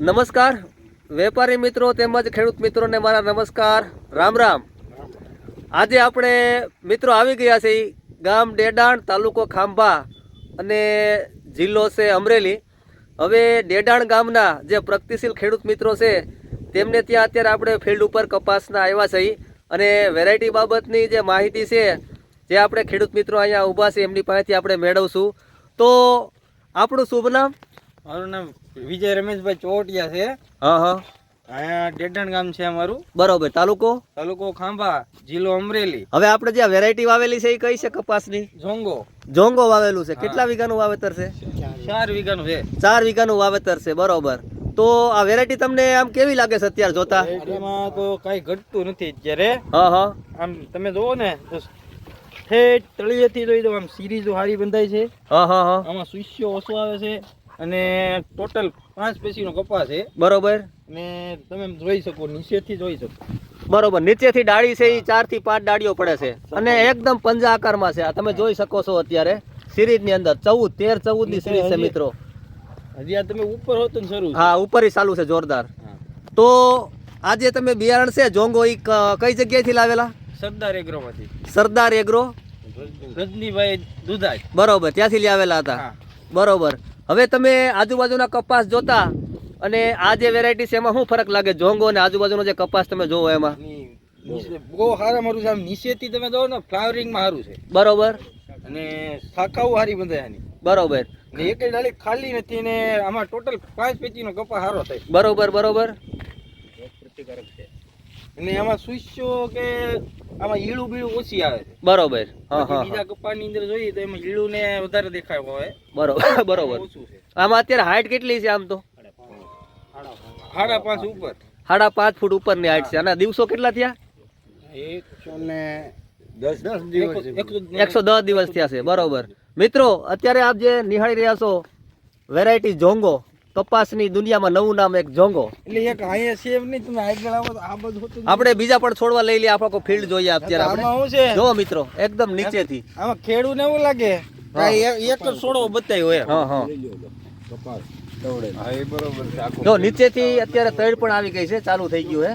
નમસ્કાર વેપારી મિત્રો તેમજ ખેડૂત મિત્રોને મારા નમસ્કાર, રામ રામ। આજે આપણે મિત્રો આવી ગયા છે ગામ ડેડાણ, તાલુકો ખાંભા અને જિલ્લો છે અમરેલી। હવે ડેડાણ ગામના જે પ્રગતિશીલ ખેડૂત મિત્રો છે તેમને ત્યાં અત્યારે આપણે ફિલ્ડ ઉપર કપાસના આવ્યા છે અને વેરાયટી બાબતની જે માહિતી છે જે આપણે ખેડૂત મિત્રો અહીંયા ઊભા છે એમની પાસેથી આપણે મેળવશું। તો આપણું શુભ નામ? મારું નામ વિજય રમેશભાઈ ચોટિયા છે। હા હા, અહીંયા ડેડાણ ગામ છે અમારું। બરોબર। તાલુકો ખાંભા, જિલ્લો અમરેલી। હવે આપણે જે વેરાયટી વાવેલી છે એ કઈ છે કપાસની? જોંગો વાવેલું છે। કેટલા વીઘાનું વાવેતર છે? 4 વીઘાનું છે। 4 વીઘાનું વાવેતર છે, બરોબર। તો આ વેરાયટી તમને આમ કેવી લાગે છે અત્યારે જોતા? એમાં તો કઈ ઘટતું નથી અત્યારે। હા હા, આમ તમે જોવો ને તો ઠેઠ તળિયેથી જોઈ દો, આમ સિરીઝો સારી બંધાય છે। હા હા હા, આમાં સુસ્યો ઓછો આવે છે અને ટોટલ 5 પેશીનો કપાસ છે, બરોબર। અને તમે જોઈ શકો, નીચેથી જોઈ શકો, બરોબર। નીચેથી ડાળી છે એ 4 થી 5 ડાળીઓ પડે છે અને એકદમ પંજા આકારમાં છે। આ તમે જોઈ શકો છો અત્યારે સિરીઝ ની અંદર 13-14 ની સિરીઝ છે મિત્રો। હજી આ તમે ઉપર હોતો ને શરૂ? હા, ઉપર ચાલુ છે જોરદાર। તો આજે તમે બિયારણ છે જોંગો ઈ કઈ જગ્યાએથી લાવેલા? સરદાર એગ્રોમાંથી। સરદાર એગ્રો, રજનીભાઈ દુધાજ, બરોબર, ત્યાંથી લાવેલા હતા, બરોબર। હવે તમે આજુબાજુના કપાસ જોતા અને આ જે વેરાયટી છે એમાં શું ફરક લાગે જોંગો અને આજુબાજુનો જે કપાસ તમે જોવો એમાં? બહુ સારા મારું છે। આમ નીચેથી તમે જોવો ને ફ્લાવરિંગમાં સારું છે, બરોબર, અને શાખાઓ સારી બંધાય આની, બરોબર। ને એક ડાળી ખાલી નથી ને આમાં ટોટલ 5 પેચીનો કપાસ સારો થાય, બરોબર બરોબર। પ્રતિકારક છે અને આમાં સુસ્યો કે આમાં ઈળું બીળું ઓછી આવે છે, બરોબર। હા હા, બીજા કપાસની અંદર જોઈએ તો એમાં ઈળું ને વધારે દેખાય હોય, બરોબર બરોબર। ઓછું છે। આમાં અત્યારે હાઈટ કેટલી છે? આમ તો 5.5 ઉપર, 5.5 ફૂટ ઉપરની હાઈટ છે અને દિવસો કેટલા થયા? 110 દિવસ થયા છે, બરોબર। મિત્રો અત્યારે આપ જે નિહાળી રહ્યા છો વેરાયટી જોંગો, કપાસની દુનિયામાં નવું નામ એક જોંગો। એટલે એક અહીંયા સેવ નહીં, તમે આગળ આવો તો આ બધું હોતું આપણે બીજા પણ છોડવા લઈ લઈએ, આપણે ફિલ્ડ જોઈએ અત્યારે આમાં આપણે શું છે જો મિત્રો એકદમ નીચેથી આમાં ખેડૂને એવું લાગે એક જ છોડવો બતાવ્યો એમ। હા હા, કપાસ હા એ બરોબર છે। જો નીચેથી અત્યારે તળ પણ આવી ગઈ છે, ચાલુ થઈ ગયું છે।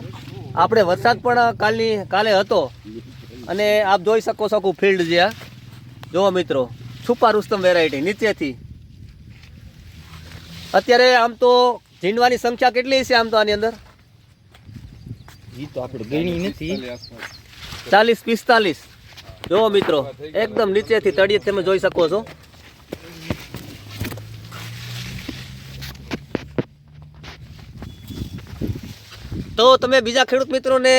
આપણે વરસાદ પણ કાલે હતો અને આપ જોઈ શકો છો ફિલ્ડ જે જો મિત્રો છુપા રુસ્તમ વેરાયટી નીચેથી અત્યારે આમ તો ઝીંડવાની સંખ્યા કેટલી છે આમ તો આની અંદર? ઈ તો આપણે ગણી નથી, 40-45 જો મિત્રો એકદમ નીચેથી તળિયે તમે જોઈ શકો છો। તો તમે બીજા ખેડૂત મિત્રોને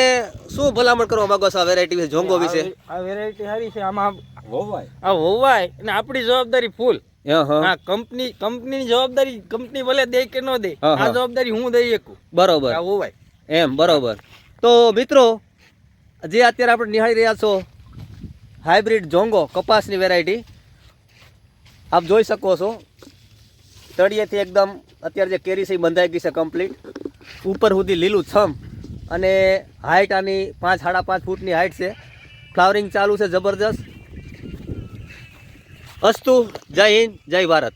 શું ભલામણ કરવા માંગો છો આ વેરાયટી વિશે, જોંગો વિશે? આ વેરાયટી સારી છે, આમાં હોવાય અને આપણી જવાબદારી ફૂલ। હા, કંપનીની જવાબદારી કંપની ભલે દે કે ન દે, આ જવાબદારી હું દઈ શકું, બરોબર, હોવાય એમ, બરોબર। તો મિત્રો જે અત્યારે આપણે નિહાળી રહ્યા છો હાઇબ્રિડ જોંગો કપાસની વેરાયટી આપ જોઈ શકો છો તળિયેથી એકદમ અત્યારે જે કેરી છે બંધાઈ ગઈ છે કમ્પ્લીટ, ઉપર સુધી લીલું છમ અને હાઈટ આની 5-5.5 ફૂટની હાઈટ છે। ફ્લાવરિંગ ચાલુ છે જબરદસ્ત। અસ્તુ, જય હિન્દ, જય ભારત।